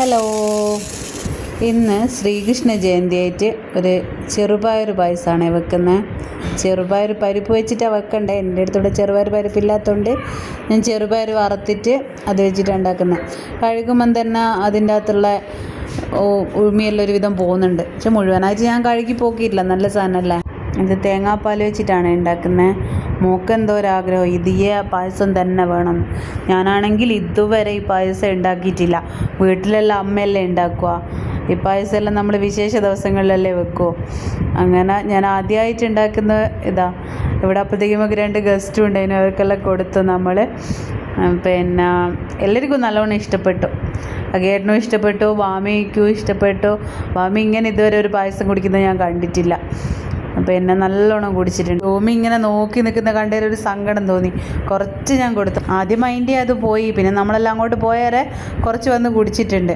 Hello, ഇന്ന് ശ്രീകൃഷ്ണ ജയന്തിയായിട്ട് ഒരു ചെറുപയർ പായസമാണ് വെക്കുന്നത്. ചെറുപയർ പരിപ്പ് വെച്ചിട്ടാണ് വെക്കണ്ടേ. എൻ്റെ അടുത്തൂടെ ചെറുപയർ പരിപ്പില്ലാത്തതുകൊണ്ട് ഞാൻ ചെറുപയർ വറുത്തിട്ട് അത് വെച്ചിട്ടാണ് ഉണ്ടാക്കുന്നത്. കഴുകുമ്പം തന്നെ അതിൻ്റെ അകത്തുള്ള ഉമിയെല്ലാം ഒരുവിധം പോകുന്നുണ്ട്. പക്ഷെ മുഴുവനായിട്ട് ഞാൻ കഴുകി പോക്കിയിട്ടില്ല, നല്ല സാധനമല്ലേ. ഇത് തേങ്ങാപ്പാൽ വെച്ചിട്ടാണ് ഉണ്ടാക്കുന്നത്. മോൾക്ക് എന്തോ ഒരാഗ്രഹം, ഈ പായസം തന്നെ വേണമെന്ന്. ഞാനാണെങ്കിൽ ഇതുവരെ ഈ പായസം ഉണ്ടാക്കിയിട്ടില്ല. വീട്ടിലെല്ലാം അമ്മയല്ലേ ഉണ്ടാക്കുക. ഈ പായസമെല്ലാം നമ്മൾ വിശേഷ ദിവസങ്ങളിലല്ലേ വെക്കുമോ. അങ്ങനെ ഞാൻ ആദ്യമായിട്ട് ഉണ്ടാക്കുന്ന ഇവിടെ അപ്പോഴത്തേക്കും നമുക്ക് 2 ഗസ്റ്റും ഉണ്ടായിരുന്നു. അവർക്കെല്ലാം കൊടുത്തു നമ്മൾ. പിന്നെ എല്ലാവർക്കും നല്ലോണം ഇഷ്ടപ്പെട്ടു. അഗേട്ടനും ഇഷ്ടപ്പെട്ടു, വാമിക്കും ഇഷ്ടപ്പെട്ടു. വാമി ഇങ്ങനെ ഇതുവരെ ഒരു പായസം കുടിക്കുന്നത് ഞാൻ കണ്ടിട്ടില്ല. പിന്നെ നല്ലോണം കുടിച്ചിട്ടുണ്ട്. ഭൂമി ഇങ്ങനെ നോക്കി നിൽക്കുന്ന കണ്ടതിൽ ഒരു സങ്കടം തോന്നി. കുറച്ച് ഞാൻ കൊടുത്തു. ആദ്യം മൈൻഡ് അത് പോയി, പിന്നെ നമ്മളെല്ലാം അങ്ങോട്ട് പോയാരെ കുറച്ച് വന്ന് കുടിച്ചിട്ടുണ്ട്.